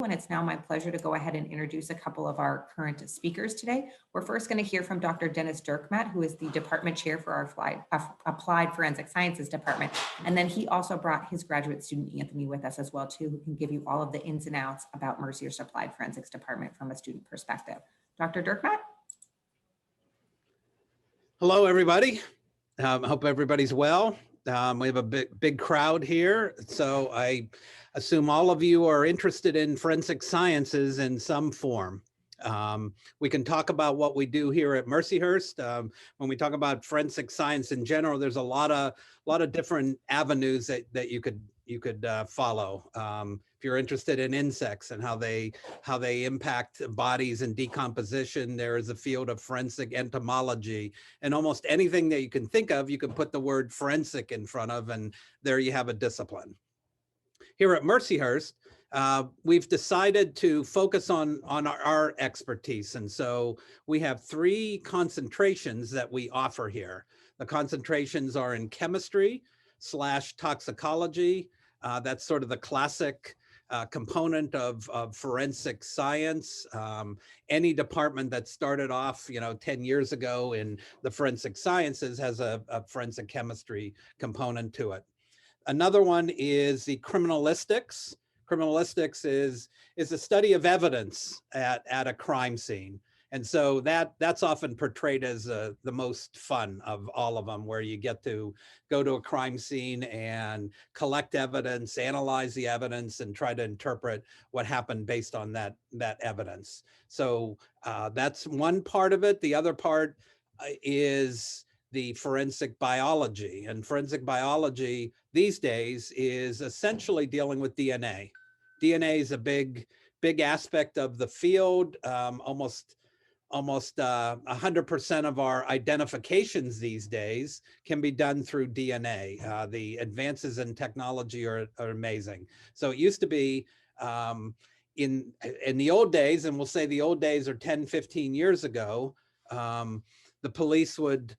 and it's now my pleasure to go ahead and introduce a couple of our current speakers today. We're first going to hear from Dr. Dennis Dirkmaat, who is the department chair for our Applied Forensic Sciences department. And then he also brought his graduate student, Anthony, with us as well, too, who can give you all of the ins and outs about Mercyhurst Applied Forensics department from a student perspective. Dr. Dirkmaat? Hello, everybody. I hope everybody's well. We have a big crowd here, so I assume all of you are interested in forensic sciences in some form. We can talk about what we do here at Mercyhurst. When we talk about forensic science in general, there's a lot of different avenues that you could follow. If you're interested in insects and how they impact bodies and decomposition, there is a field of forensic entomology, and almost anything that you can think of, you can put the word forensic in front of, and there you have a discipline. Here at Mercyhurst, we've decided to focus on our expertise. And so we have 3 concentrations that we offer here. The concentrations are in chemistry / toxicology. That's sort of the classic component of forensic science. Any department that started off, 10 years ago in the forensic sciences has a forensic chemistry component to it. Another one is the criminalistics. Criminalistics is a study of evidence at a crime scene. And so that's often portrayed as the most fun of all of them, where you get to go to a crime scene and collect evidence, analyze the evidence, and try to interpret what happened based on that evidence. So that's one part of it. The other part is the forensic biology. And forensic biology these days is essentially dealing with DNA. DNA is a big aspect of the field. Almost 100% of our identifications these days can be done through DNA. The advances in technology are amazing. So it used to be in the old days, and we'll say the old days are 10, 15 years ago, the police would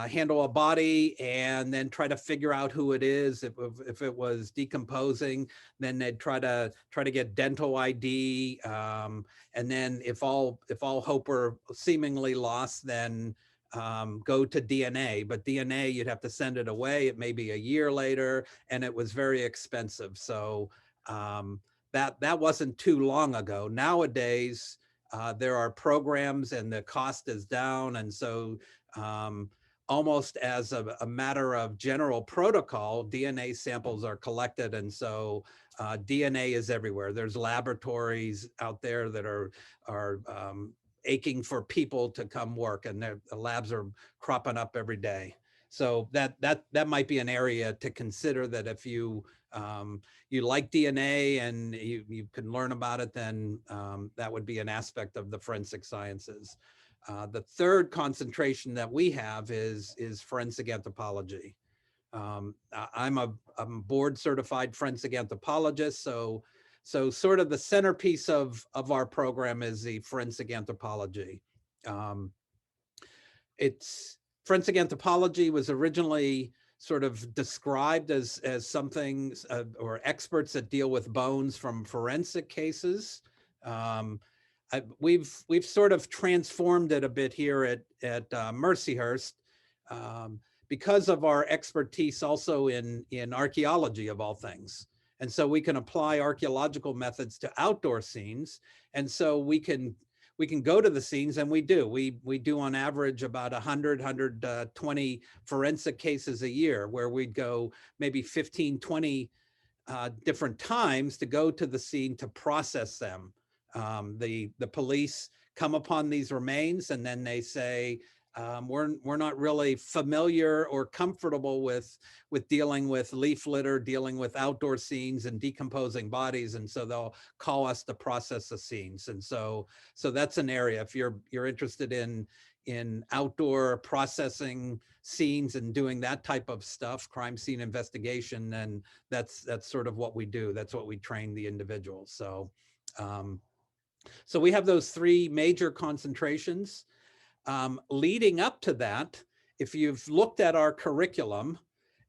handle a body and then try to figure out who it is. If it was decomposing, then they'd try to get dental ID. And then if all hope were seemingly lost, then go to DNA. But DNA, you'd have to send it away. It may be a year later, and it was very expensive. So that wasn't too long ago. Nowadays, there are programs and the cost is down. And so almost as a matter of general protocol, DNA samples are collected. And so DNA is everywhere. There's laboratories out there that are aching for people to come work, and the labs are cropping up every day. So that might be an area to consider, that if you like DNA and you can learn about it, then that would be an aspect of the forensic sciences. The third concentration that we have is forensic anthropology. I'm a board certified forensic anthropologist, so sort of the centerpiece of our program is the forensic anthropology. Forensic anthropology was originally sort of described as something, or experts that deal with bones from forensic cases. We've sort of transformed it a bit here at Mercyhurst because of our expertise also in archaeology, of all things. And so we can apply archaeological methods to outdoor scenes. And so we can go to the scenes, and we do. We do on average about 120 forensic cases a year, where we'd go maybe 15, 20 different times to go to the scene to process them. The police come upon these remains, and then they say, we're not really familiar or comfortable with dealing with leaf litter, dealing with outdoor scenes and decomposing bodies, and so they'll call us to process the scenes. And so that's an area, if you're interested in outdoor processing scenes and doing that type of stuff, crime scene investigation, then that's sort of what we do. That's what we train the individuals. So we have those 3 major concentrations. Leading up to that, if you've looked at our curriculum,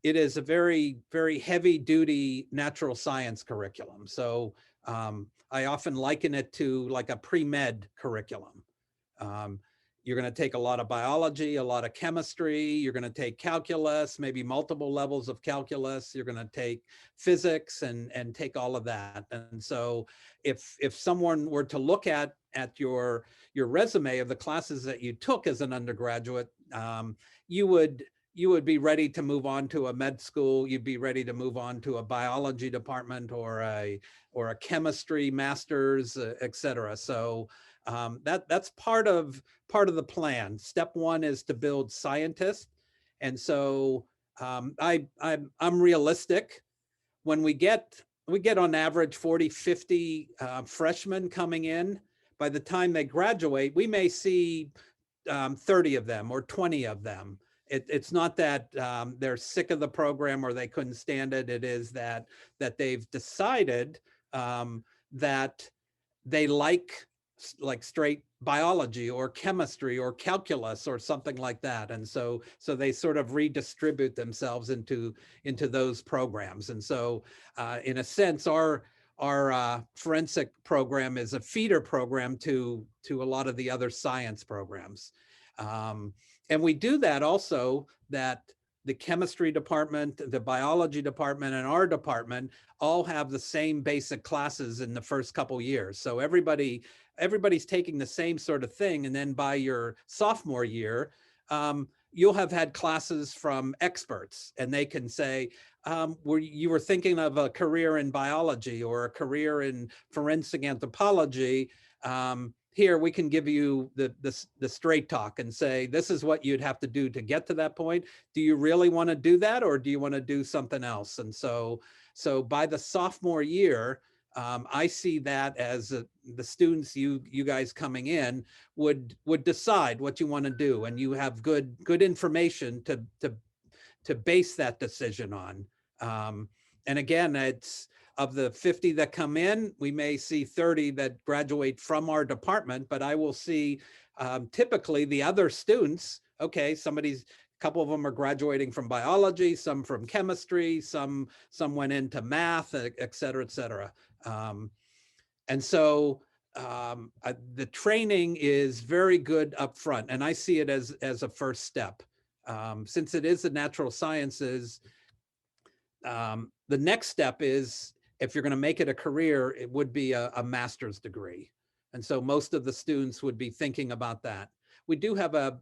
it is a very, very heavy duty natural science curriculum. So I often liken it to like a pre-med curriculum. Um, you're going to take a lot of biology, a lot of chemistry. You're going to take calculus, maybe multiple levels of calculus. You're going to take physics and take all of that. And so if someone were to look at your resume of the classes that you took as an undergraduate, you would be ready to move on to a med school. You'd be ready to move on to a biology department or a chemistry master's, et cetera. So that's part of the plan. Step one is to build scientists. And so I'm realistic. When we get on average 40, 50 freshmen coming in, by the time they graduate, we may see 30 of them or 20 of them. It's not that they're sick of the program or they couldn't stand it. It is that they've decided that they like straight biology or chemistry or calculus or something like that. And so they sort of redistribute themselves into those programs. And so in a sense, our forensic program is a feeder program to a lot of the other science programs. And we do that also, that the chemistry department, the biology department, and our department all have the same basic classes in the first couple years. So everybody's taking the same sort of thing. And then by your sophomore year, you'll have had classes from experts, and they can say, you were thinking of a career in biology or a career in forensic anthropology. Here we can give you the straight talk and say, this is what you'd have to do to get to that point. Do you really want to do that, or do you want to do something else? And so by the sophomore year, I see that as the students, you guys coming in would decide what you want to do, and you have good information to base that decision on. And again, it's of the 50 that come in, we may see 30 that graduate from our department, but I will see typically the other students, okay, a couple of them are graduating from biology, some from chemistry, some went into math, et cetera, et cetera. And so the training is very good up front, and I see it as a first step. Since it is the natural sciences, the next step is, if you're going to make it a career, it would be a master's degree. And so most of the students would be thinking about that. We do have a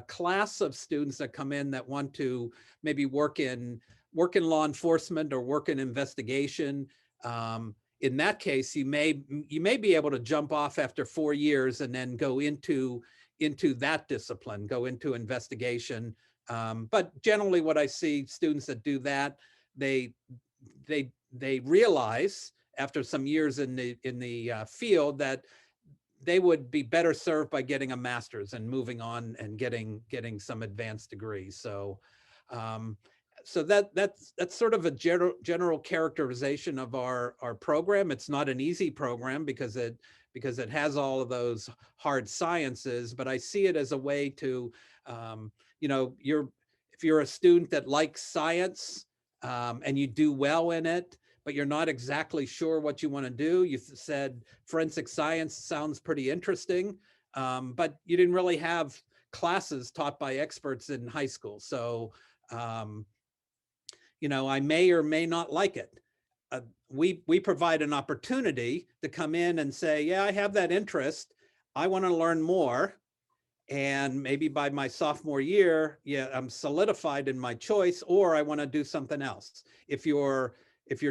class of students that come in that want to maybe work in law enforcement or work in investigation. In that case, you may be able to jump off after 4 years and then go into that discipline, go into investigation. But generally what I see students that do that, they realize after some years in the field that they would be better served by getting a master's and moving on and getting some advanced degrees. So that's sort of a general characterization of our program. It's not an easy program because it has all of those hard sciences, but I see it as a way to, if you're a student that likes science and you do well in it, but you're not exactly sure what you want to do. You said forensic science sounds pretty interesting, but you didn't really have classes taught by experts in high school. So, I may or may not like it. We provide an opportunity to come in and say, yeah, I have that interest. I want to learn more. And maybe by my sophomore year, yeah, I'm solidified in my choice, or I want to do something else. If you're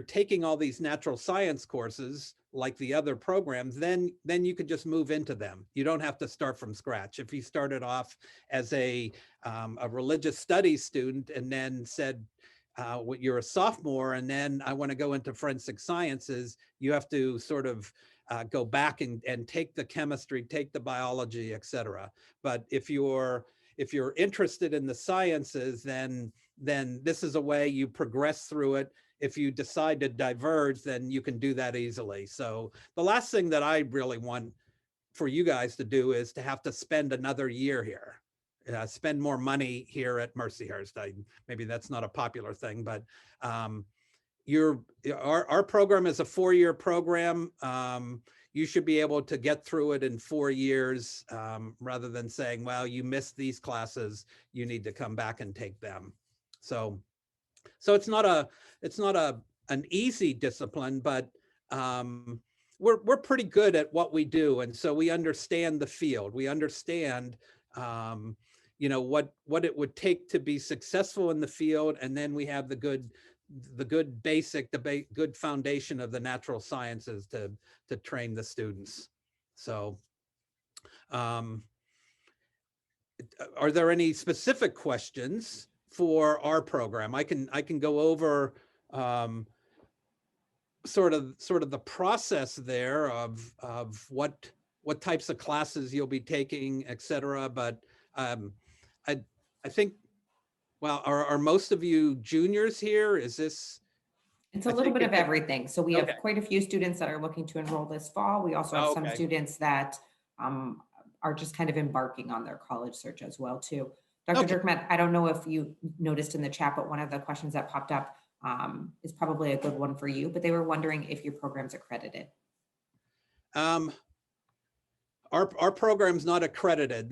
taking all these natural science courses like the other programs, then you could just move into them. You don't have to start from scratch. If you started off as a religious studies student and then said, you're a sophomore and then I want to go into forensic sciences, you have to sort of go back and take the chemistry, take the biology, et cetera. But if you're interested in the sciences, then this is a way you progress through it. If you decide to diverge, then you can do that easily. So the last thing that I really want for you guys to do is to have to spend another year here. Spend more money here at Mercyhurst. Maybe that's not a popular thing, but our program is a 4-year program. You should be able to get through it in 4 years, rather than saying, well, you missed these classes, you need to come back and take them. So it's not an easy discipline, but we're pretty good at what we do, and so we understand the field. We understand what it would take to be successful in the field, and then we have the good basic, good foundation of the natural sciences to train the students. So are there any specific questions for our program? I can go over sort of the process there of what types of classes you'll be taking, et cetera. But I think, well, are most of you juniors here? Is this? It's a little bit of everything. So we have Okay. quite a few students that are looking to enroll this fall. We also have some Okay. students that are just kind of embarking on their college search as well too. Dr. Okay. Dirkmatt, I don't know if you noticed in the chat, but one of the questions that popped up is probably a good one for you, but they were wondering if your program's accredited. Our program's not accredited.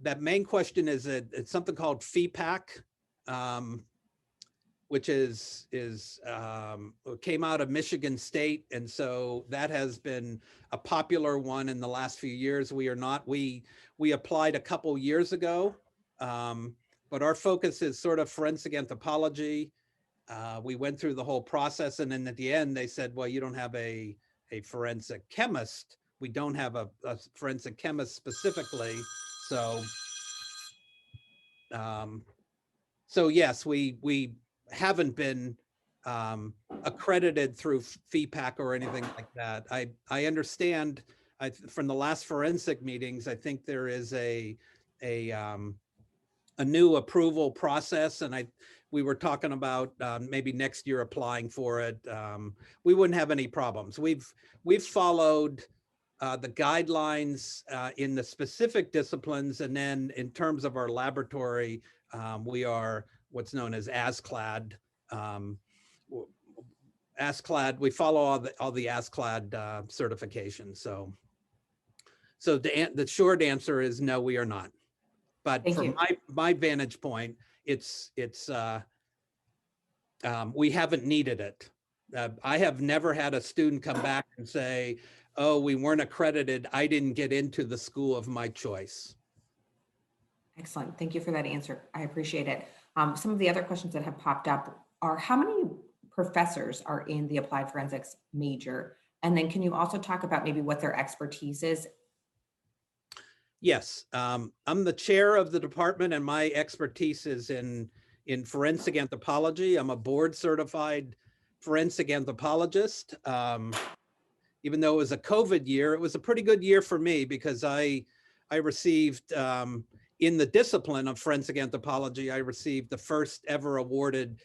That main question is it's something called FEPAC, which came out of Michigan State, and so that has been a popular one in the last few years. We applied a couple years ago, but our focus is sort of forensic anthropology. We went through the whole process, and then at the end they said, well, you don't have a forensic chemist. We don't have a forensic chemist specifically. So yes, we haven't been accredited through FEPAC or anything like that. I understand from the last forensic meetings, I think there is a new approval process, and we were talking about maybe next year applying for it. We wouldn't have any problems. We've followed the guidelines in the specific disciplines, and then in terms of our laboratory, we are what's known as ASCLD. ASCLD, we follow all the ASCLD certifications. So the short answer is no, we are not. But from my vantage point, we haven't needed it. I have never had a student come back and say, oh, we weren't accredited, I didn't get into the school of my choice. Excellent. Thank you for that answer. I appreciate it. Some of the other questions that have popped up are, how many professors are in the applied forensics major? And then can you also talk about maybe what their expertise is? Yes, I'm the chair of the department, and my expertise is in forensic anthropology. I'm a board certified forensic anthropologist. Even though it was a COVID year, it was a pretty good year for me because I received, in the discipline of forensic anthropology, I received the first ever awarded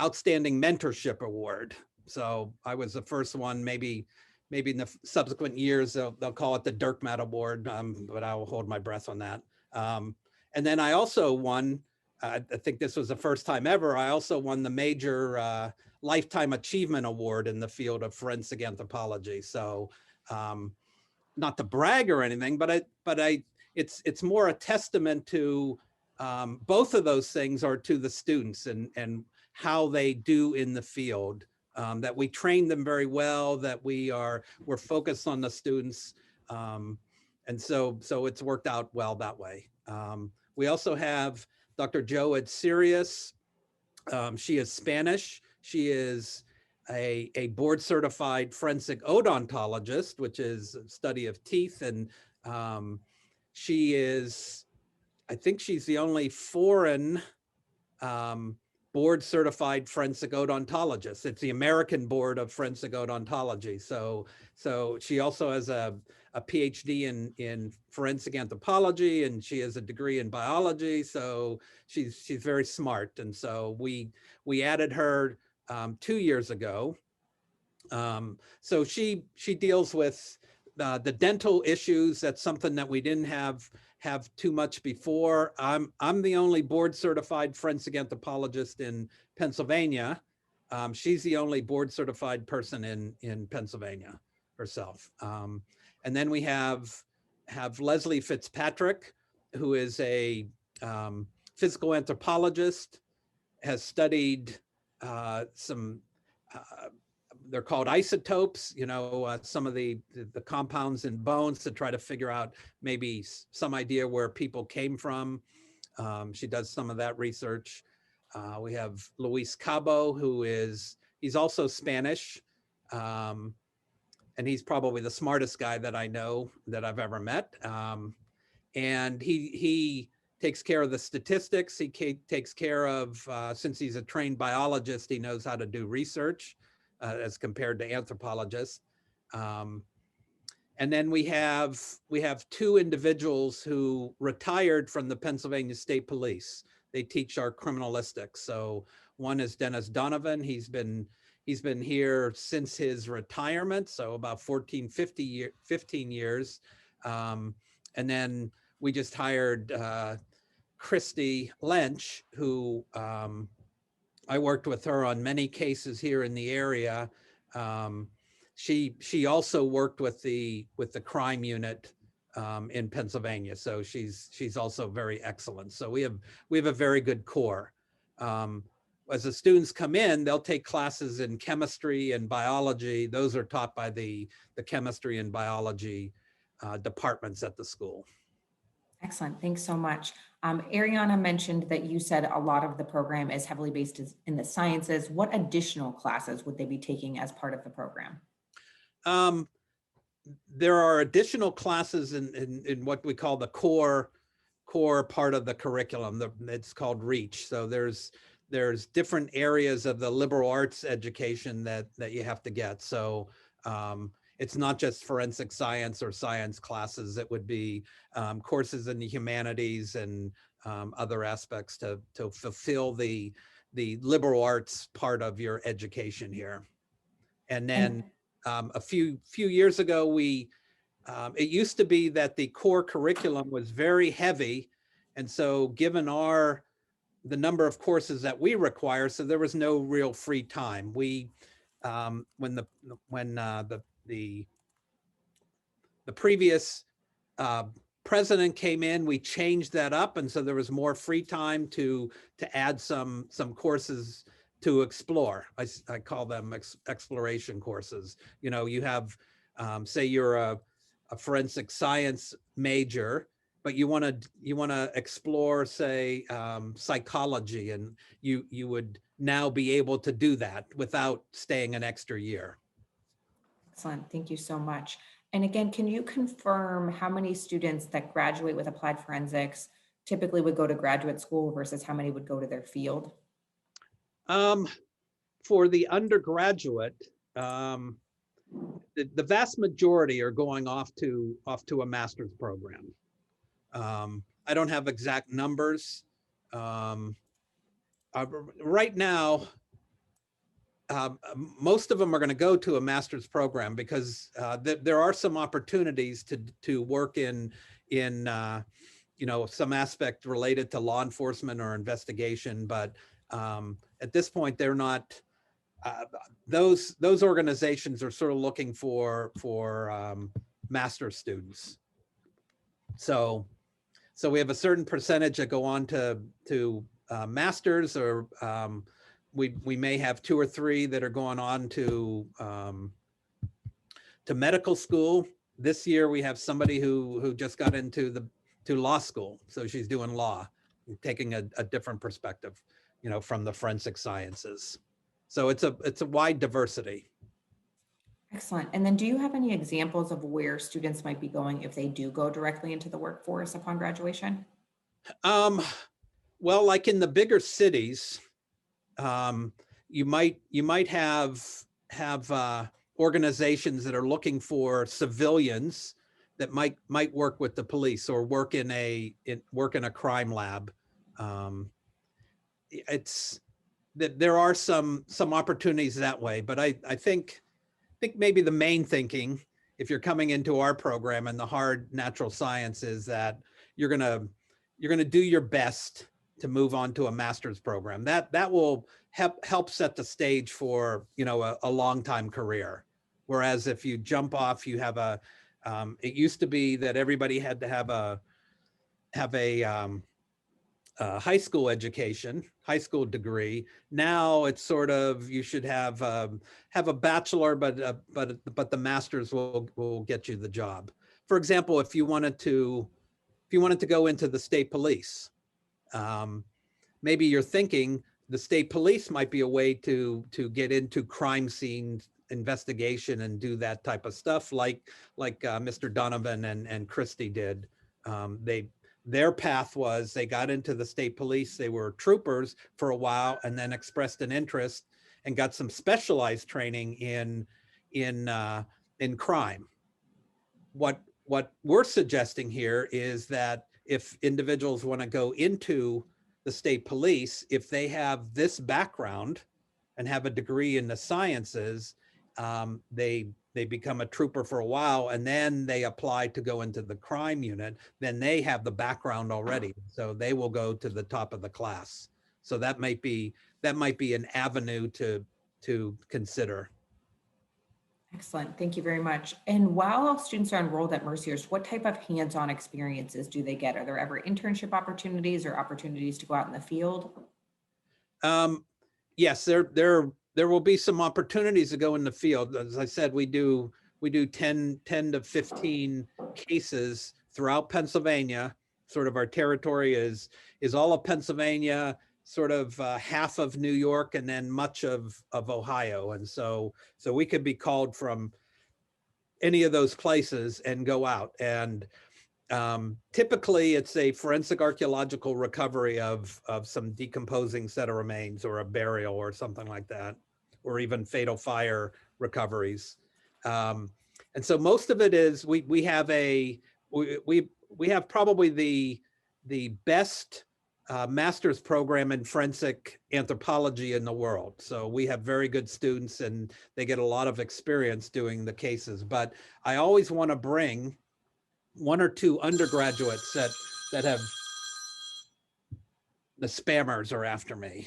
Outstanding Mentorship Award. So I was the first one. Maybe in the subsequent years, they'll call it the Dirkmatt Award, but I will hold my breath on that. And then I also won, I think this was the first time ever, I also won the major Lifetime Achievement Award in the field of forensic anthropology. So not to brag or anything, but it's more a testament to both of those things are to the students and how they do in the field. That we train them very well, that we're focused on the students. And so it's worked out well that way. We also have Dr. Jo at Sirius. She is Spanish. She is a board certified forensic odontologist, which is a study of teeth. And she is, I think she's the only foreign board certified forensic odontologist. It's the American Board of Forensic Odontology. So she also has a PhD in forensic anthropology, and she has a degree in biology. So she's very smart. And so we added her 2 years ago. So she deals with the dental issues. That's something that we didn't have too much before. I'm the only board certified forensic anthropologist in Pennsylvania. She's the only board certified person in Pennsylvania herself. And then we have Leslie Fitzpatrick, who is a physical anthropologist, has studied some, they're called isotopes, some of the compounds in bones to try to figure out maybe some idea where people came from. She does some of that research. We have Luis Cabo, he's also Spanish. And he's probably the smartest guy that I know that I've ever met. And he takes care of the statistics. He takes care of, since he's a trained biologist, he knows how to do research as compared to anthropologists. And then we have two individuals who retired from the Pennsylvania State Police. They teach our criminalistics. So one is Dennis Donovan. He's been here since his retirement, so about 15 years. And then we just hired Christy Lynch, who I worked with her on many cases here in the area. She also worked with the crime unit in Pennsylvania, so she's also very excellent. So we have a very good core. As the students come in, they'll take classes in chemistry and biology. Those are taught by the chemistry and biology departments at the school. Excellent. Thanks so much. Ariana mentioned that you said a lot of the program is heavily based in the sciences. What additional classes would they be taking as part of the program? There are additional classes in what we call the core part of the curriculum. It's called REACH. So there's different areas of the liberal arts education that you have to get. So it's not just forensic science or science classes. It would be courses in the humanities and other aspects to fulfill the liberal arts part of your education here. And then a few years ago, it used to be that the core curriculum was very heavy. And so given the number of courses that we require, so there was no real free time. When the previous president came in, we changed that up, and so there was more free time to add some courses to explore. I call them exploration courses. You have, say you're a forensic science major, but you want to explore, say, psychology, and you would now be able to do that without staying an extra year. Excellent. Thank you so much. And again, can you confirm how many students that graduate with applied forensics typically would go to graduate school versus how many would go to their field? For the undergraduate, the vast majority are going off to a master's program. I don't have exact numbers. Right now, most of them are going to go to a master's program because there are some opportunities to work in some aspect related to law enforcement or investigation, but at this point they're not. Those organizations are sort of looking for master's students. So we have a certain percentage that go on to masters, or we may have 2 or 3 that are going on to medical school. This year we have somebody who just got into law school, so she's doing law, taking a different perspective, from the forensic sciences. So it's a wide diversity. Excellent. And then do you have any examples of where students might be going if they do go directly into the workforce upon graduation? Well, like in the bigger cities, you might have organizations that are looking for civilians that might work with the police or work in a crime lab. There are some opportunities that way, but I think maybe the main thinking, if you're coming into our program in the hard natural sciences, that you're gonna do your best move on to a master's program. That will help set the stage for, you know, a long time career. Whereas if you jump off, you have it used to be that everybody had to have a high school education, high school degree. Now it's sort of, you should have a bachelor, but the master's will get you the job. For example, if you wanted to go into the state police, maybe you're thinking the state police might be a way to get into crime scene investigation and do that type of stuff, like Mr. Donovan and Christie did. Their path was they got into the state police. They were troopers for a while and then expressed an interest and got some specialized training in crime. What we're suggesting here is that if individuals want to go into the state police, if they have this background and have a degree in the sciences, they become a trooper for a while and then they apply to go into the crime unit, then they have the background already. So they will go to the top of the class. So that might be an avenue to consider. Excellent. Thank you very much. And while students are enrolled at Mercyhurst, what type of hands-on experiences do they get? Are there ever internship opportunities or opportunities to go out in the field? Yes, there will be some opportunities to go in the field. As I said, we do 10 to 15 cases throughout Pennsylvania. Sort of our territory is all of Pennsylvania, sort of half of New York, and then much of Ohio. And so we could be called from any of those places and go out. And typically it's a forensic archaeological recovery of some decomposing set of remains or a burial or something like that, or even fatal fire recoveries. And so most of it is we have probably the best master's program in forensic anthropology in the world. So we have very good students and they get a lot of experience doing the cases. But I always want to bring one or two undergraduates that have, the spammers are after me.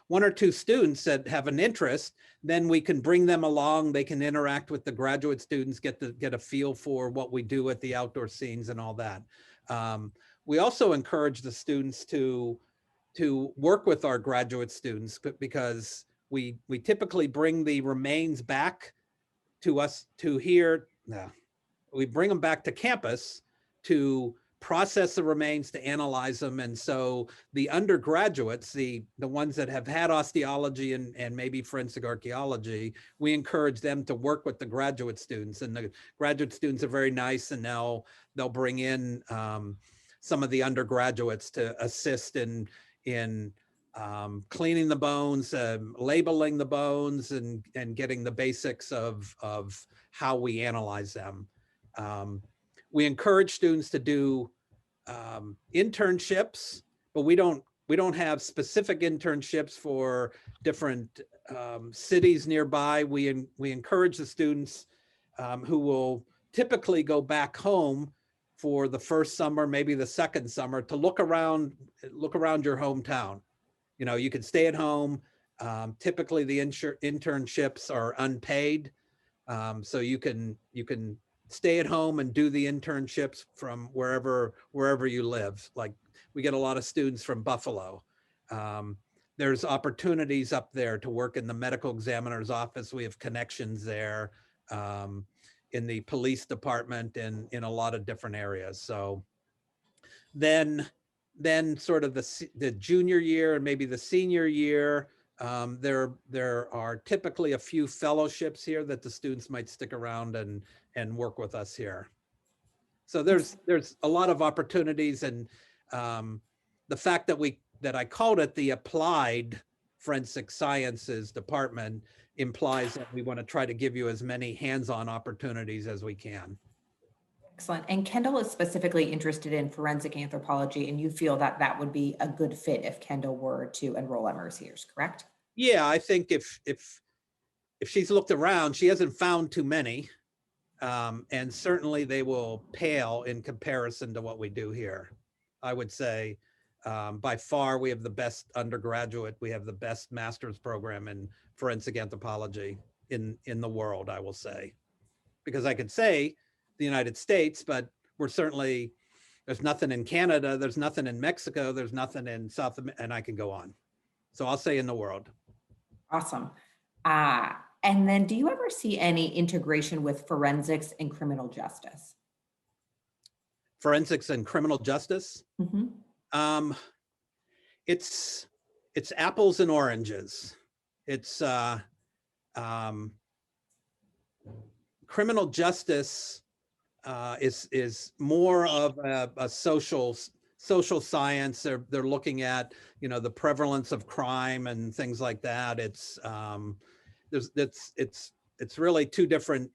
One or two students that have an interest, then we can bring them along. They can interact with the graduate students, get a feel for what we do at the outdoor scenes and all that. We also encourage the students to work with our graduate students because we typically bring the remains back to us to here. We bring them back to campus to process the remains, to analyze them. And so the undergraduates, the ones that have had osteology and maybe forensic archaeology, we encourage them to work with the graduate students. And the graduate students are very nice, and they'll bring in some of the undergraduates to assist in cleaning the bones, labeling the bones, and getting the basics of how we analyze them. We encourage students to do internships, but we don't have specific internships for different cities nearby. We encourage the students who will typically go back home for the first summer, maybe the second summer, to look around your hometown. You know, you can stay at home. Typically the internships are unpaid. So you can stay at home and do the internships from wherever you live. Like, we get a lot of students from Buffalo. There's opportunities up there to work in the medical examiner's office. We have connections there, in the police department and in a lot of different areas. So then sort of the junior year and maybe the senior year, there are typically a few fellowships here that the students might stick around and work with us here. So there's a lot of opportunities, and the fact that I called it the Applied Forensic Sciences Department implies that we want to try to give you as many hands-on opportunities as we can. Excellent. And Kendall is specifically interested in forensic anthropology, and you feel that that would be a good fit if Kendall were to enroll at Mercyhurst, correct? Yeah, I think if she's looked around, she hasn't found too many. And certainly they will pale in comparison to what we do here. I would say by far, we have the best undergraduate, we have the best master's program in forensic anthropology in the world, I will say. Because I could say the United States, but we're certainly, there's nothing in Canada, there's nothing in Mexico, there's nothing in South America, and I can go on. So I'll say in the world. Awesome. And then do you ever see any integration with forensics and criminal justice? Forensics and criminal justice. Mm-hmm. It's apples and oranges. It's criminal justice is more of a social science. They're looking at, you know, the prevalence of crime and things like that. It's really two different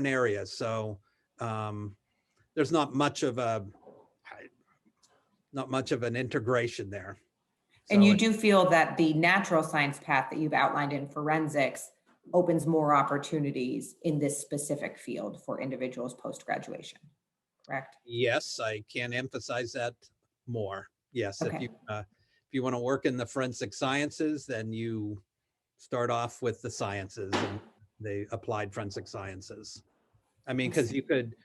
areas. So there's not much of an integration there. And So you do feel that the natural science path that you've outlined in forensics opens more opportunities in this specific field for individuals post-graduation, correct? yes, I can't emphasize that more. Yes, Okay. if you want to work in the forensic sciences, then you start off with the sciences and the applied forensic sciences. I mean, because you could,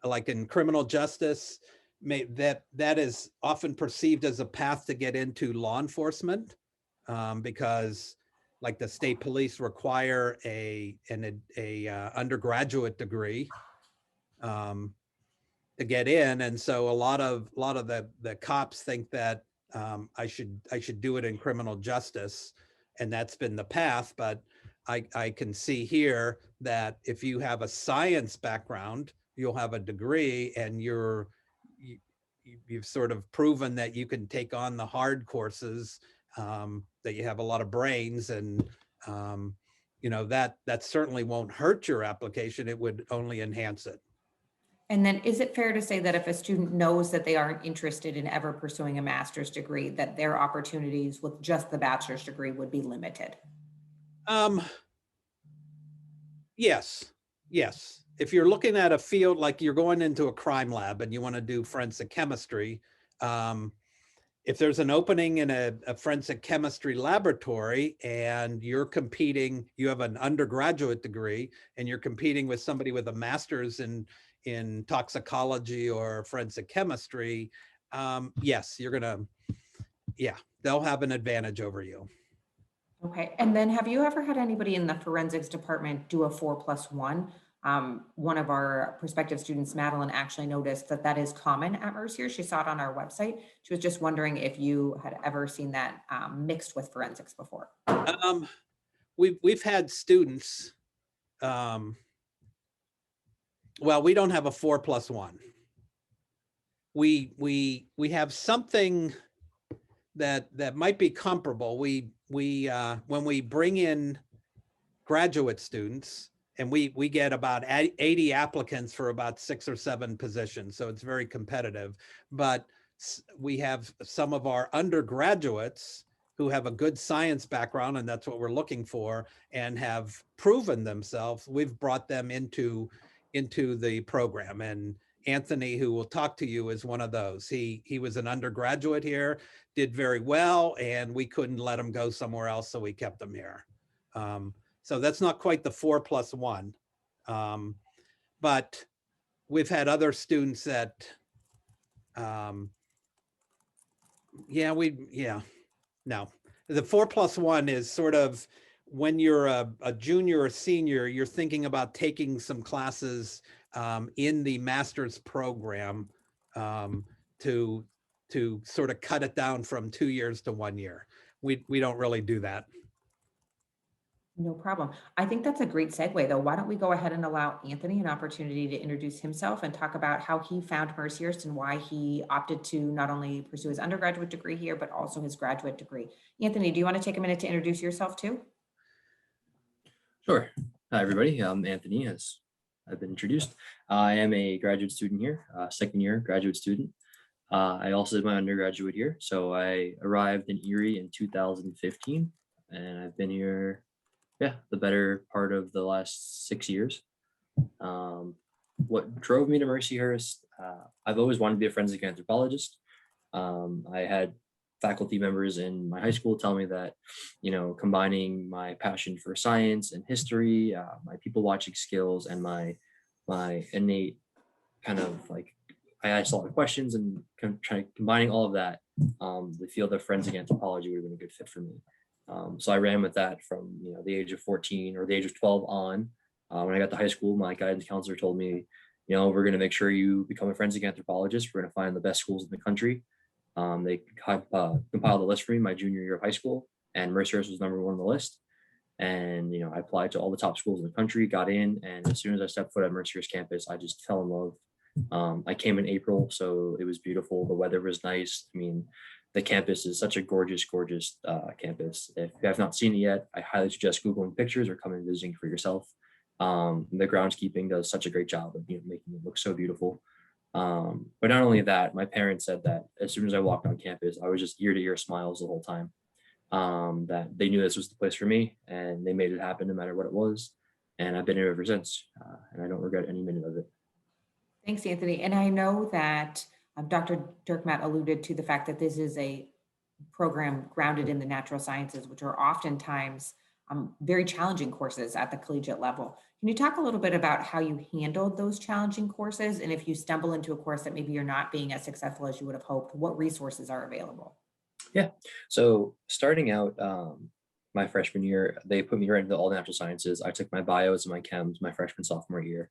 like in criminal justice, that is often perceived as a path to get into law enforcement, because like the state police require an undergraduate degree to get in, and so a lot of the cops think that I should do it in criminal justice, and that's been the path. But I can see here that if you have a science background, you'll have a degree, and you've sort of proven that you can take on the hard courses, that you have a lot of brains, and you know, that certainly won't hurt your application. It would only enhance it. And then is it fair to say that if a student knows that they aren't interested in ever pursuing a master's degree, that their opportunities with just the bachelor's degree would be limited? Yes. If you're looking at a field, like you're going into a crime lab and you want to do forensic chemistry, if there's an opening in a forensic chemistry laboratory and you're competing, you have an undergraduate degree and you're competing with somebody with a master's in toxicology or forensic chemistry, yes, they'll have an advantage over you. Okay, and then have you ever had anybody in the forensics department do a 4+1? One of our prospective students, Madeline, actually noticed that that is common at Mercyhurst. She saw it on our website. She was just wondering if you had ever seen that mixed with forensics before. We've had students, well, we don't have a 4+1. We have something that might be comparable. We when we bring in graduate students, and we get about 80 applicants for about 6 or 7 positions, so it's very competitive. But we have some of our undergraduates who have a good science background, and that's what we're looking for, and have proven themselves. We've brought them into the program, and Anthony, who will talk to you, is one of those. He was an undergraduate here, did very well, and we couldn't let him go somewhere else, so we kept him here. So that's not quite the 4+1, but we've had other students that, no, the 4+1 is sort of when you're a junior or senior, you're thinking about taking some classes in the master's program to sort of cut it down from 2 years to 1 year. We don't really do that. No problem. I think that's a great segue, though. Why don't we go ahead and allow Anthony an opportunity to introduce himself and talk about how he found Mercyhurst and why he opted to not only pursue his undergraduate degree here, but also his graduate degree. Anthony, do you want to take a minute to introduce yourself too? Sure. Hi, everybody. I'm Anthony, as I've been introduced. I am a graduate student here, second year graduate student. I also did my undergraduate here. So I arrived in Erie in 2015, and I've been here, the better part of the last 6 years. What drove me to Mercyhurst? I've always wanted to be a forensic anthropologist. I had faculty members in my high school tell me that, combining my passion for science and history, my people watching skills, and my innate kind of like I asked a lot of questions and combining all of that, the field of forensic anthropology would have been a good fit for me. So I ran with that from the age of 14 or the age of 12 on. When I got to high school, my guidance counselor told me, we're going to make sure you become a forensic anthropologist. We're going to find the best schools in the country. They compiled a list for me my junior year of high school, and Mercyhurst was number one on the list. And I applied to all the top schools in the country, got in, and as soon as I stepped foot at Mercyhurst campus, I just fell in love. I came in April, so it was beautiful. The weather was nice. I mean, the campus is such a gorgeous, gorgeous campus. If you have not seen it yet, I highly suggest Googling pictures or coming and visiting for yourself. The groundskeeping does such a great job of making it look so beautiful. But not only that, my parents said that as soon as I walked on campus, I was just ear to ear smiles the whole time. That they knew this was the place for me, and they made it happen no matter what it was. And I've been here ever since, and I don't regret any minute of it. Thanks, Anthony. And I know that Dr. Dirkmatt alluded to the fact that this is a program grounded in the natural sciences, which are oftentimes very challenging courses at the collegiate level. Can you talk a little bit about how you handled those challenging courses? And if you stumble into a course that maybe you're not being as successful as you would have hoped, what resources are available? Yeah. So starting out my freshman year, they put me right into all the natural sciences. I took my bios and my chems my freshman, sophomore year.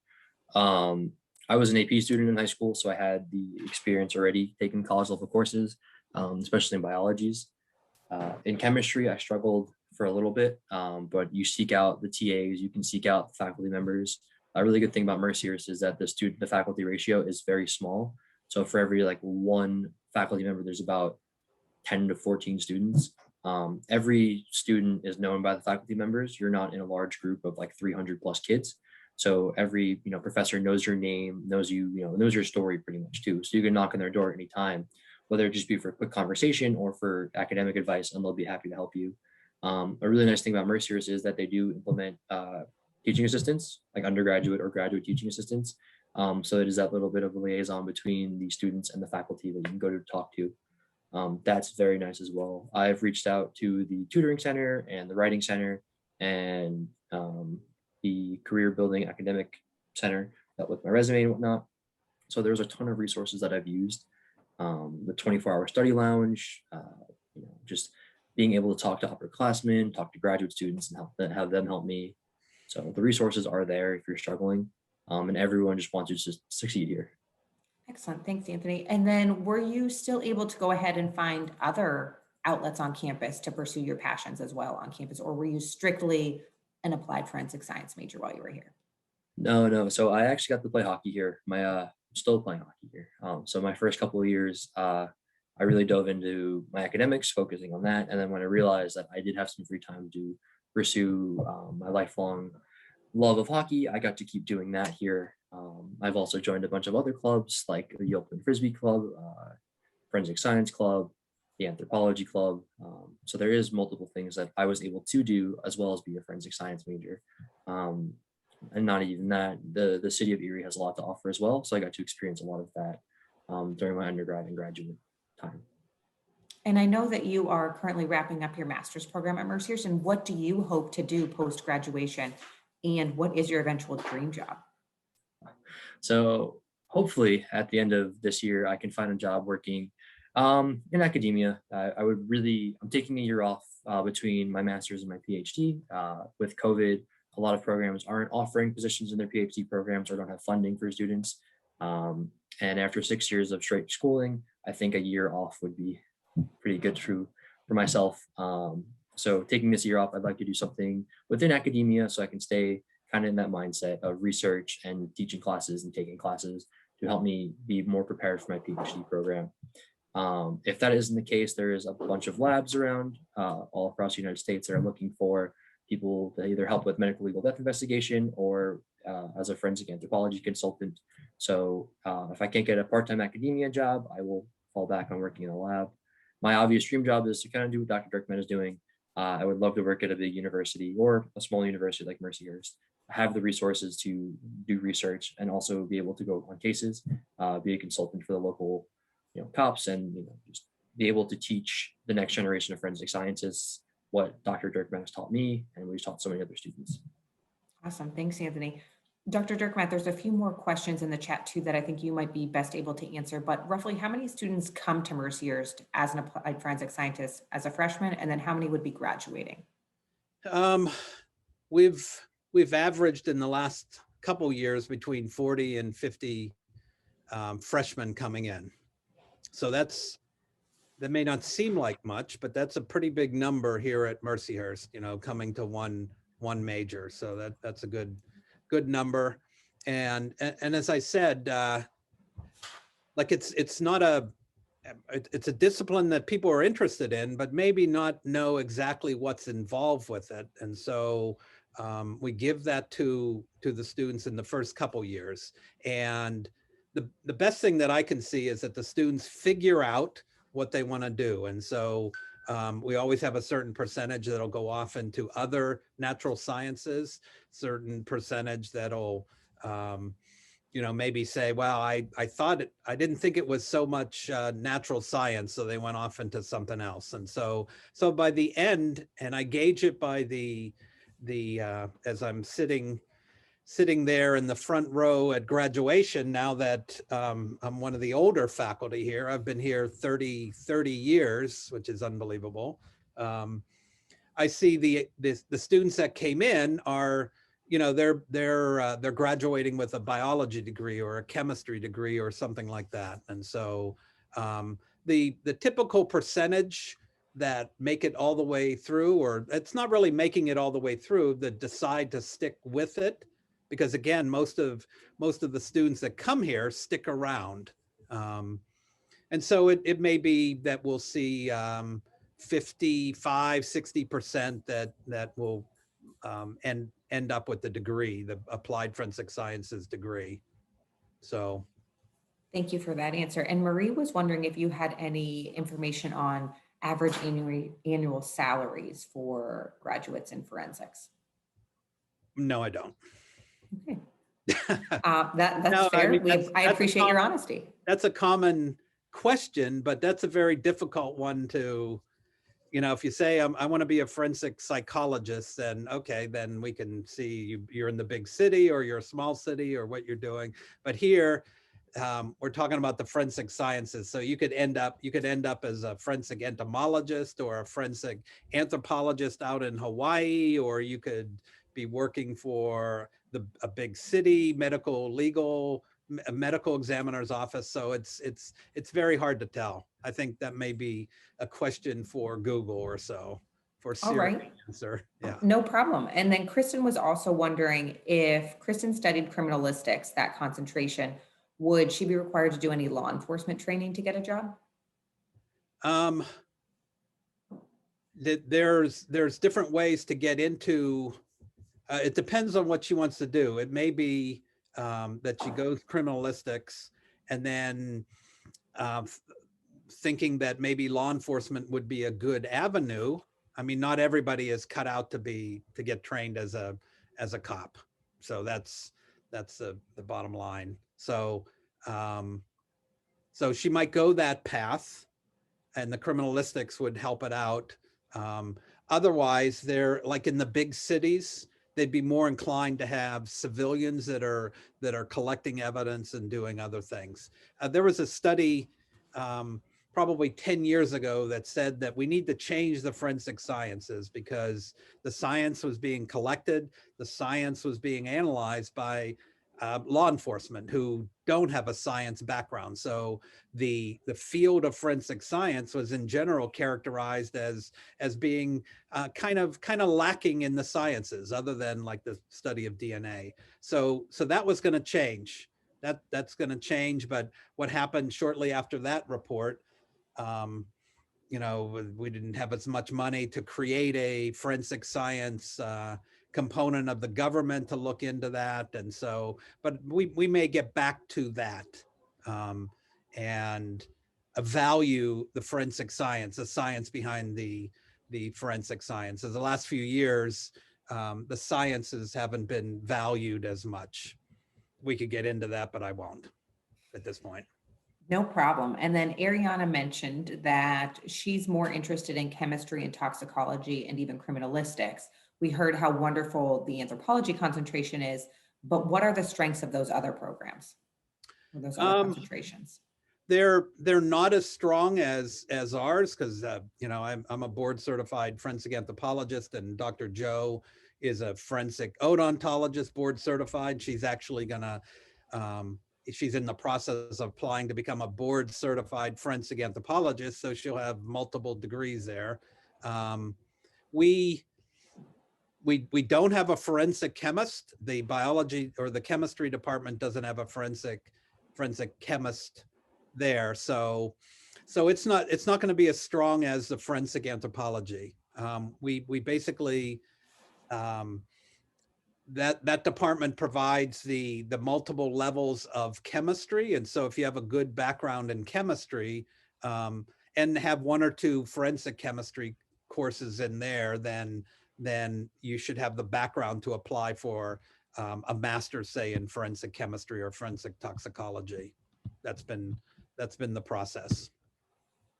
I was an AP student in high school, so I had the experience already taking college level courses, especially in biologies. In chemistry, I struggled for a little bit, but you seek out the TAs, you can seek out the faculty members. A really good thing about Mercyhurst is that the student to faculty ratio is very small. So for every one faculty member, there's about 10 to 14 students. Every student is known by the faculty members. You're not in a large group of 300 plus kids. So every professor knows your name, knows knows your story pretty much too. So you can knock on their door at any time, whether it just be for a quick conversation or for academic advice, and they'll be happy to help you. A really nice thing about Mercyhurst is that they do implement teaching assistants, like undergraduate or graduate teaching assistants. So it is that little bit of a liaison between the students and the faculty that you can go to talk to. That's very nice as well. I've reached out to the tutoring center and the writing center and the career building academic center with my resume and whatnot. So there's a ton of resources that I've used. The 24-hour study lounge, just being able to talk to upperclassmen, talk to graduate students, and have them help me. So the resources are there if you're struggling, and everyone just wants you to succeed here. Excellent. Thanks, Anthony. And then were you still able to go ahead and find other outlets on campus to pursue your passions as well on campus, or were you strictly an applied forensic science major while you were here? No. So I actually got to play hockey here. I'm still playing hockey here. So my first couple of years, I really dove into my academics, focusing on that. And then when I realized that I did have some free time to pursue my lifelong love of hockey, I got to keep doing that here. I've also joined a bunch of other clubs like the Open Frisbee Club, Forensic Science Club, the Anthropology Club. So there is multiple things that I was able to do as well as be a forensic science major. And not even that, the city of Erie has a lot to offer as well. So I got to experience a lot of that during my undergrad and graduate time. And I know that you are currently wrapping up your master's program at Mercyhurst. And what do you hope to do post-graduation? And what is your eventual dream job? So hopefully at the end of this year, I can find a job working in academia. I'm taking a year off between my master's and my PhD. With COVID, a lot of programs aren't offering positions in their PhD programs or don't have funding for students. And after 6 years of straight schooling, I think a year off would be pretty good for myself. So taking this year off, I'd like to do something within academia so I can stay kind of in that mindset of research and teaching classes and taking classes to help me be more prepared for my PhD program. If that isn't the case, there is a bunch of labs around all across the United States that are looking for people to either help with medical legal death investigation or as a forensic anthropology consultant. So if I can't get a part-time academia job, I will fall back on working in a lab. My obvious dream job is to kind of do what Dr. Dirkmatt is doing. I would love to work at a big university or a small university like Mercyhurst, have the resources to do research and also be able to go on cases, be a consultant for the local cops, and just be able to teach the next generation of forensic scientists what Dr. Dirkman has taught me, and we've taught so many other students. Awesome. Thanks, Anthony. Dr. Dirkmatt, there's a few more questions in the chat too that I think you might be best able to answer, but roughly how many students come to Mercyhurst as an applied forensic scientist as a freshman, and then how many would be graduating? We've averaged in the last couple years between 40 and 50 freshmen coming in. So that may not seem like much, but that's a pretty big number here at Mercyhurst, coming to one major. So that's a good number. And as I said, like it's a discipline that people are interested in, but maybe not know exactly what's involved with it. And so we give that to the students in the first couple years. And the best thing that I can see is that the students figure out what they want to do. And so we always have a certain percentage that'll go off into other natural sciences, certain percentage that'll, maybe say, well, I didn't think it was so much natural science, so they went off into something else. And so by the end, and I gauge it by the as I'm sitting there in the front row at graduation, now that I'm one of the older faculty here. I've been here 30 years, which is unbelievable. I see the students that came in are, they're graduating with a biology degree or a chemistry degree or something like that. And so the typical percentage that make it all the way through, or it's not really making it all the way through, that decide to stick with it, because again, most of the students that come here stick around. And so it may be that we'll see 55, 60% that will end up with the degree, the applied forensic sciences degree. So. Thank you for that answer. And Marie was wondering if you had any information on average annual salaries for graduates in forensics. No, I don't. Okay. That's No, fair. I mean, I appreciate your honesty. That's a common question, but that's a very difficult one to, if you say, I want to be a forensic psychologist, then okay, then we can see you're in the big city or you're a small city or what you're doing. But here, we're talking about the forensic sciences. So you could end up as a forensic entomologist or a forensic anthropologist out in Hawaii, or you could be working for a big city medical examiner's office. So it's very hard to tell. I think that may be a question for Google or so for All right. answer. Yeah. No problem. And then Kristen was also wondering if Kristen studied criminalistics, that concentration, would she be required to do any law enforcement training to get a job? There's different ways to get into. It depends on what she wants to do. It may be that she goes criminalistics and then thinking that maybe law enforcement would be a good avenue. I mean, not everybody is cut out to get trained as a cop. So that's the bottom line. So so she might go that path, and the criminalistics would help it out. Otherwise, they're like in the big cities, they'd be more inclined to have civilians that are collecting evidence and doing other things. There was a study probably 10 years ago that said that we need to change the forensic sciences because the science was being collected, the science was being analyzed by law enforcement who don't have a science background. So the field of forensic science was in general characterized as being kind of lacking in the sciences, other than like the study of DNA. So that was going to change. That's going to change. But what happened shortly after that report, we didn't have as much money to create a forensic science component of the government to look into that. And so, but we may get back to that and value the forensic science, the science behind the forensic sciences. The last few years, the sciences haven't been valued as much. We could get into that, but I won't at this point. No problem. And then Ariana mentioned that she's more interested in chemistry and toxicology and even criminalistics. We heard how wonderful the anthropology concentration is, but what are the strengths of those other programs or those other Um, concentrations? they're not as strong as ours because you know, I'm a board certified forensic anthropologist, and Dr. Joe is a forensic odontologist, board certified. She's actually gonna she's in the process of applying to become a board certified forensic anthropologist, so she'll have multiple degrees there. Um, we we don't have a forensic chemist. The biology or the chemistry department doesn't have a forensic chemist there. So it's not going to be as strong as the forensic anthropology. We basically um, that department provides the multiple levels of chemistry, and so if you have a good background in chemistry and have one or two forensic chemistry courses in there, then you should have the background to apply for a master's, say, in forensic chemistry or forensic toxicology. That's been the process.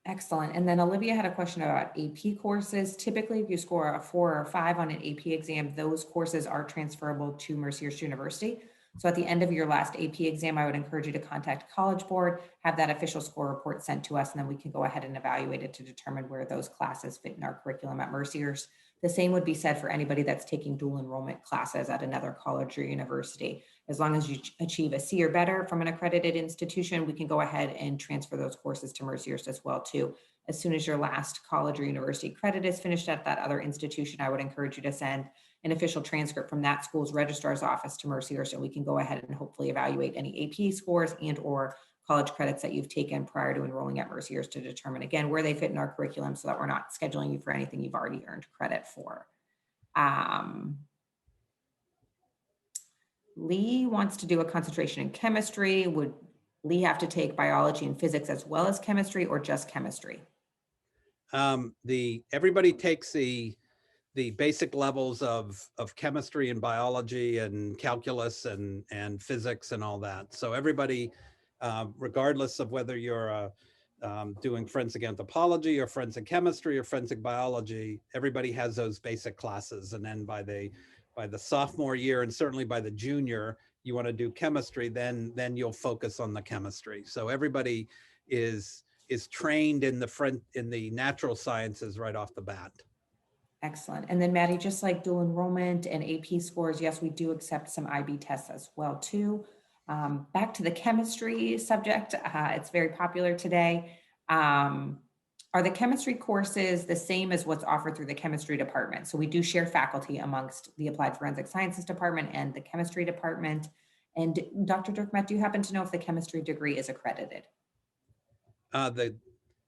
Excellent. And then Olivia had a question about AP courses. Typically, if you score a 4 or 5 on an AP exam, those courses are transferable to Mercyhurst University. So at the end of your last AP exam, I would encourage you to contact College Board, have that official score report sent to us, and then we can go ahead and evaluate it to determine where those classes fit in our curriculum at Mercyhurst. The same would be said for anybody that's taking dual enrollment classes at another college or university. As long as you achieve a C or better from an accredited institution, we can go ahead and transfer those courses to Mercyhurst as well too. As soon as your last college or university credit is finished at that other institution, I would encourage you to send an official transcript from that school's registrar's office to Mercyhurst, and we can go ahead and hopefully evaluate any AP scores and or college credits that you've taken prior to enrolling at Mercyhurst to determine, again, where they fit in our curriculum so that we're not scheduling you for anything you've already earned credit for. Lee wants to do a concentration in chemistry. Would Lee have to take biology and physics as well as chemistry, or just chemistry? Everybody takes the basic levels of chemistry and biology and calculus and physics and all that. So everybody, regardless of whether you're doing forensic anthropology or forensic chemistry or forensic biology, everybody has those basic classes. And then by the sophomore year, and certainly by the junior, you want to do chemistry, then you'll focus on the chemistry. So everybody is trained in the natural sciences right off the bat. Excellent. And then Maddie, just like dual enrollment and AP scores, yes, we do accept some IB tests as well too. Back to the chemistry subject, it's very popular today. Are the chemistry courses the same as what's offered through the chemistry department? So we do share faculty amongst the Applied Forensic Sciences department and the chemistry department. And Dr. Dirkmatt, do you happen to know if the chemistry degree is accredited?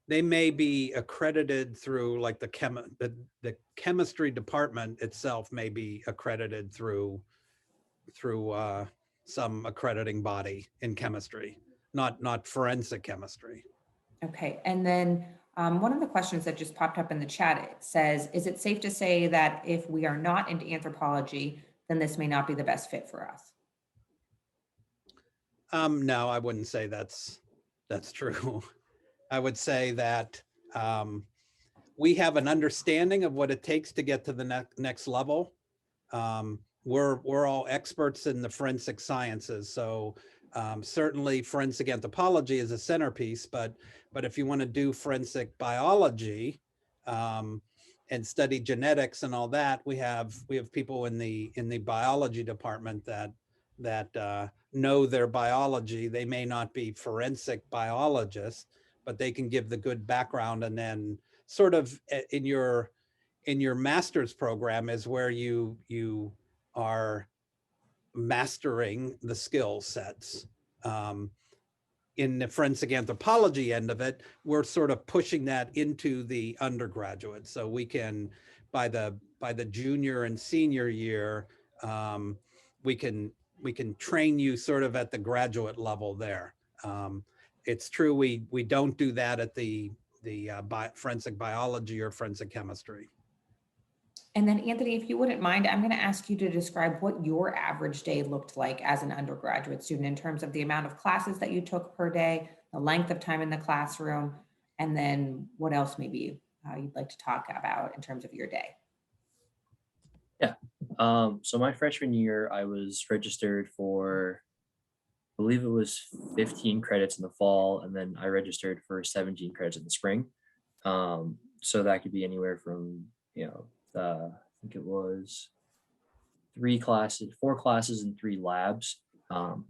They may be accredited through like the chemistry department itself may be accredited through some accrediting body in chemistry, not forensic chemistry. Okay, and then one of the questions that just popped up in the chat, it says, is it safe to say that if we are not into anthropology, then this may not be the best fit for us? No, I wouldn't say that's true. I would say that we have an understanding of what it takes to get to the next level. We're all experts in the forensic sciences, so certainly forensic anthropology is a centerpiece. But if you want to do forensic biology and study genetics and all that, we have people in the biology department that know their biology. They may not be forensic biologists, but they can give the good background. And then sort of in your master's program is where you are mastering the skill sets. In the forensic anthropology end of it, we're sort of pushing that into the undergraduate. So we can, by the junior and senior year, we can train you sort of at the graduate level there. It's true, we don't do that at the forensic biology or forensic chemistry. And then Anthony, if you wouldn't mind, I'm going to ask you to describe what your average day looked like as an undergraduate student in terms of the amount of classes that you took per day, the length of time in the classroom, and then what else maybe you'd like to talk about in terms of your day. Yeah. So my freshman year, I was registered for, I believe it was 15 credits in the fall, and then I registered for 17 credits in the spring. So that could be anywhere from, I think it was 4 classes and 3 labs.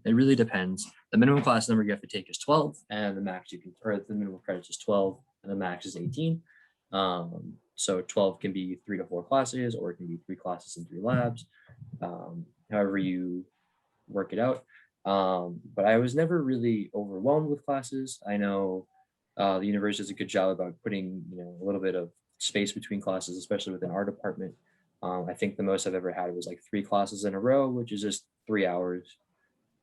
It really depends. The minimum class number you have to take is 12, and the max you can, or the minimum credits is 12, and the max is 18. So 12 can be 3 to 4 classes, or it can be 3 classes and 3 labs, however you work it out. But I was never really overwhelmed with classes. I know the university does a good job about putting, a little bit of space between classes, especially within our department. I think the most I've ever had was like 3 classes in a row, which is just 3 hours.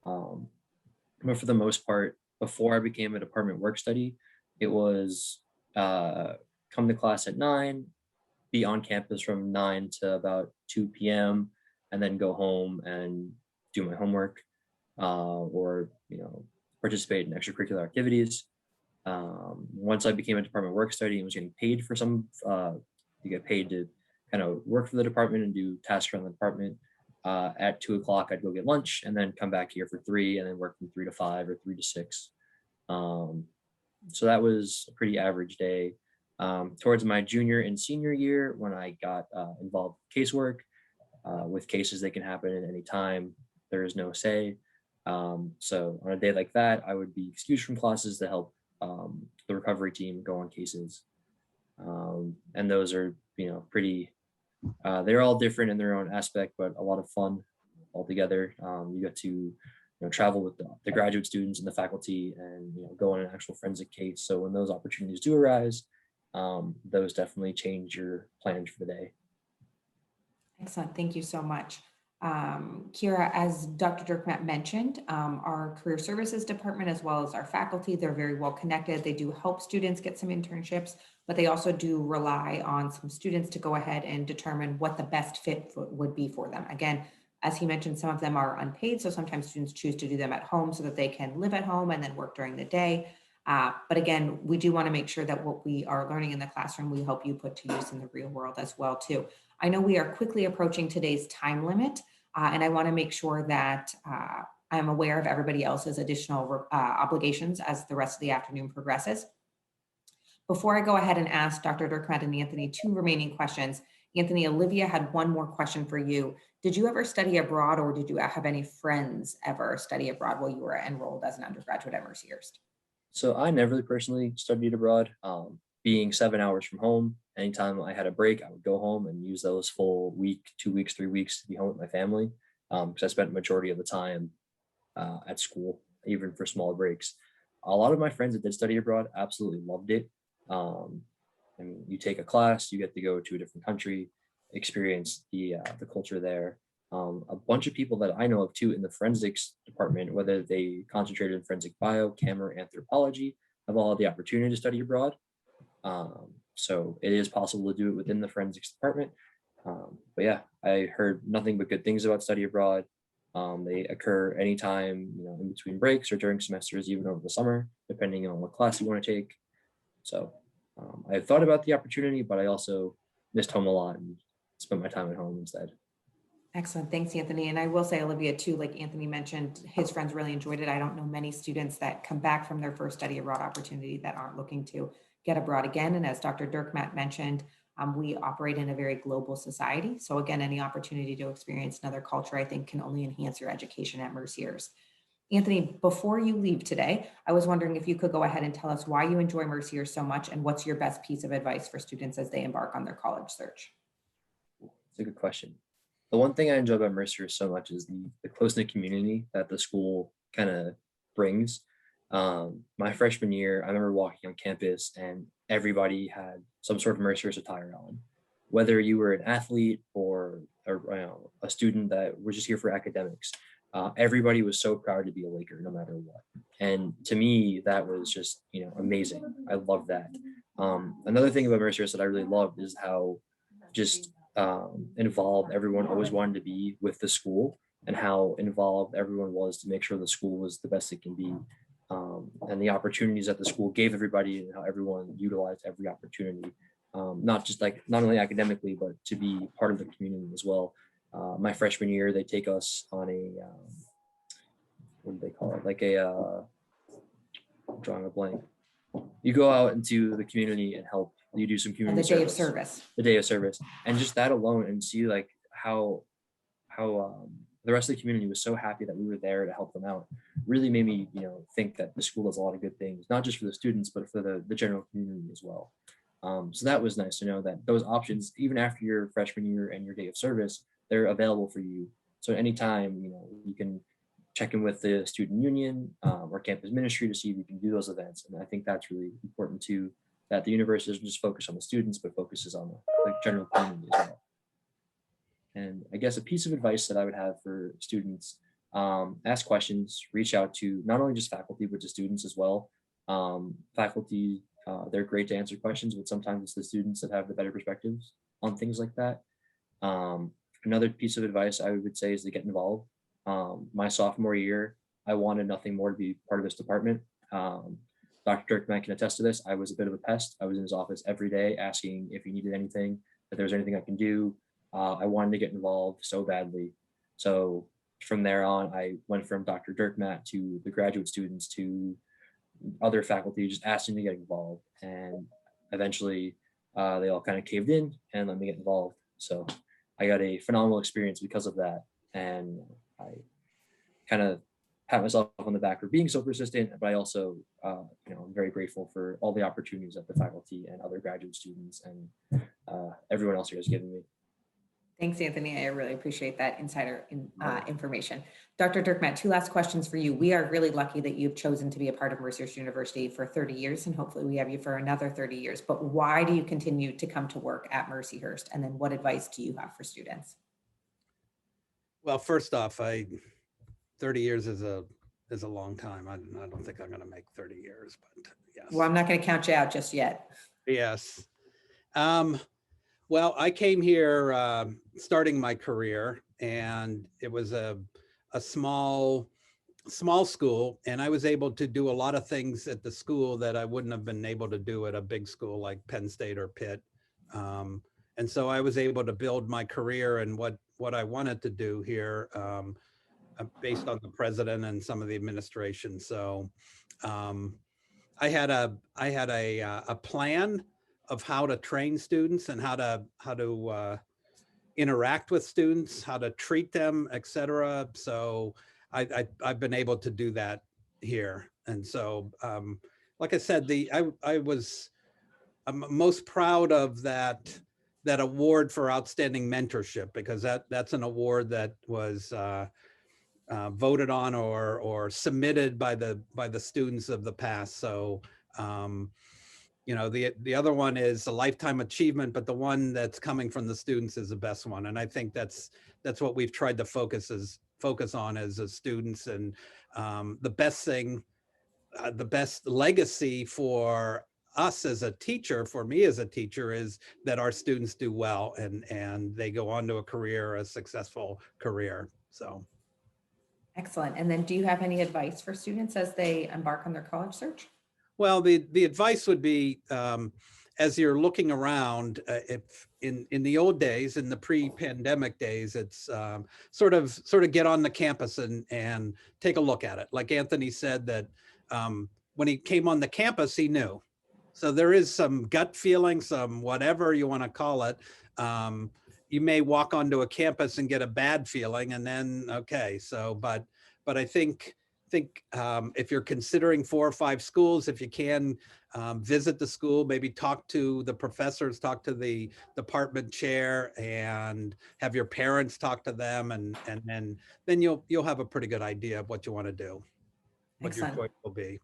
But for the most part, before I became a department work study, it was come to class at 9, be on campus from 9 to about 2 p.m., and then go home and do my homework, or participate in extracurricular activities. Once I became a department work study and was getting paid for some, you get paid to kind of work for the department and do tasks around the department. At 2 o'clock, I'd go get lunch and then come back here for 3, and then work from 3 to 5 or 3 to 6. So that was a pretty average day. Towards my junior and senior year, when I got involved with casework, with cases that can happen at any time, there is no say. So on a day like that, I would be excused from classes to help the recovery team go on cases. And those are, pretty, they're all different in their own aspect, but a lot of fun altogether. You get to, travel with the graduate students and the faculty, and, go on an actual forensic case. So when those opportunities do arise, those definitely change your plans for the day. Excellent. Thank you so much. Kira, as Dr. Dirkmatt mentioned, our career services department, as well as our faculty, they're very well connected. They do help students get some internships, but they also do rely on some students to go ahead and determine what the best fit would be for them. Again, as he mentioned, some of them are unpaid, so sometimes students choose to do them at home so that they can live at home and then work during the day. But again, we do want to make sure that what we are learning in the classroom, we help you put to use in the real world as well too. I know we are quickly approaching today's time limit, and I want to make sure that I'm aware of everybody else's additional obligations as the rest of the afternoon progresses. Before I go ahead and ask Dr. Dirkmatt and Anthony 2 remaining questions, Anthony, Olivia had one more question for you. Did you ever study abroad, or did you have any friends ever study abroad while you were enrolled as an undergraduate at Mercyhurst? So I never personally studied abroad. Being 7 hours from home, anytime I had a break, I would go home and use those full week, 2 weeks, 3 weeks to be home with my family. Because I spent the majority of the time at school, even for smaller breaks. A lot of my friends that did study abroad absolutely loved it. I mean, you take a class, you get to go to a different country, experience the culture there. A bunch of people that I know of too in the forensics department, whether they concentrated in forensic bio, chem, or anthropology, have all had the opportunity to study abroad. So it is possible to do it within the forensics department. But yeah, I heard nothing but good things about study abroad. They occur anytime, in between breaks or during semesters, even over the summer, depending on what class you want to take. So I thought about the opportunity, but I also missed home a lot and spent my time at home instead. Excellent. Thanks, Anthony. And I will say, Olivia, too, like Anthony mentioned, his friends really enjoyed it. I don't know many students that come back from their first study abroad opportunity that aren't looking to get abroad again. And as Dr. Dirkmatt mentioned, we operate in a very global society. So again, any opportunity to experience another culture, I think, can only enhance your education at Mercyhurst. Anthony, before you leave today, I was wondering if you could go ahead and tell us why you enjoy Mercyhurst so much, and what's your best piece of advice for students as they embark on their college search? It's a good question. The one thing I enjoy about Mercyhurst so much is the close-knit community that the school kind of brings. My freshman year, I remember walking on campus and everybody had some sort of Mercyhurst attire on. Whether you were an athlete or a student that was just here for academics, everybody was so proud to be a Laker no matter what. And to me, that was just, amazing. I love that. Another thing about Mercyhurst that I really loved is how just involved everyone always wanted to be with the school, and how involved everyone was to make sure the school was the best it can be. and the opportunities that the school gave everybody and how everyone utilized every opportunity, not only academically, but to be part of the community as well. My freshman year, they take us on a, what do they call it? Like a, I'm drawing a blank. You go out into the community and help. You do some And community the day of service. the day of service, and just that alone, and see like how the rest of the community was so happy that we were there to help them out, really made me, think that the school does a lot of good things, not just for the students, but for the general community as well. So that was nice to know that those options, even after your freshman year and your day of service, they're available for you. So anytime, you can check in with the student union or campus ministry to see if you can do those events. And I think that's really important too, that the university doesn't just focus on the students, but focuses on the general community as well. And I guess a piece of advice that I would have for students, ask questions, reach out to not only just faculty, but to students as well. Faculty, they're great to answer questions, but sometimes it's the students that have the better perspectives on things like that. Another piece of advice I would say is to get involved. My sophomore year, I wanted nothing more to be part of this department. Dr. Dirkman can attest to this. I was a bit of a pest. I was in his office every day asking if he needed anything, if there was anything I can do. I wanted to get involved so badly. So from there on, I went from Dr. Dirkmat to the graduate students to other faculty, just asking to get involved. And eventually they all kind of caved in and let me get involved. So I got a phenomenal experience because of that. And I kind of pat myself on the back for being so persistent, but I also, I'm very grateful for all the opportunities that the faculty and other graduate students and everyone else here has given me. Thanks, Anthony. I really appreciate that insider information. Dr. Dirkmat, two last questions for you. We are really lucky that you've chosen to be a part of Mercyhurst University for 30 years, and hopefully we have you for another 30 years. But why do you continue to come to work at Mercyhurst? And then what advice do you have for students? Well, first off, 30 years is a long time. I don't think I'm going to make 30 years, but yes. Well, I'm not going to count you out just yet. Yes. Well, I came here starting my career, and it was a small school, and I was able to do a lot of things at the school that I wouldn't have been able to do at a big school like Penn State or Pitt. And so I was able to build my career and what I wanted to do here based on the president and some of the administration. So I had a plan of how to train students and how to interact with students, how to treat them, etc. So I've been able to do that here. And so, like I said, I'm most proud of that award for outstanding mentorship, because that's an award that was voted on or submitted by the students of the past. So the other one is a lifetime achievement, but the one that's coming from the students is the best one. And I think that's what we've tried to focus on as students. And the best thing, the best legacy for us as a teacher, for me as a teacher, is that our students do well and they go on to a successful career. So. Excellent. And then do you have any advice for students as they embark on their college search? Well, the advice would be, as you're looking around, if in the old days, in the pre-pandemic days, it's sort of get on the campus and take a look at it. Like Anthony said, that when he came on the campus, he knew. So there is some gut feeling, some whatever you want to call it. You may walk onto a campus and get a bad feeling, and then okay. So, but I think if you're considering 4 or 5 schools, if you can visit the school, maybe talk to the professors, talk to the department chair, and have your parents talk to them, and then you'll have a pretty good idea of what you want to do, what Excellent. your choice will be.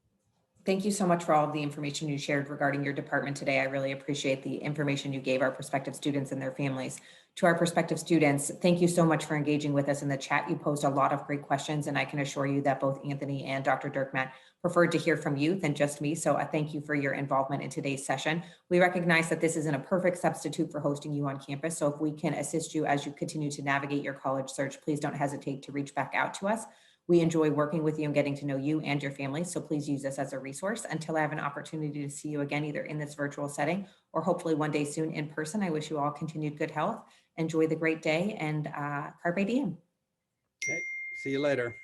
Thank you so much for all of the information you shared regarding your department today. I really appreciate the information you gave our prospective students and their families. To our prospective students, thank you so much for engaging with us in the chat. You posed a lot of great questions, and I can assure you that both Anthony and Dr. Dirkmat preferred to hear from you than just me. So I thank you for your involvement in today's session. We recognize that this isn't a perfect substitute for hosting you on campus. So if we can assist you as you continue to navigate your college search, please don't hesitate to reach back out to us. We enjoy working with you and getting to know you and your family, so please use this as a resource. Until I have an opportunity to see you again, either in this virtual setting or hopefully one day soon in person, I wish you all continued good health. Enjoy the great day, and carpe diem. Okay, see you later.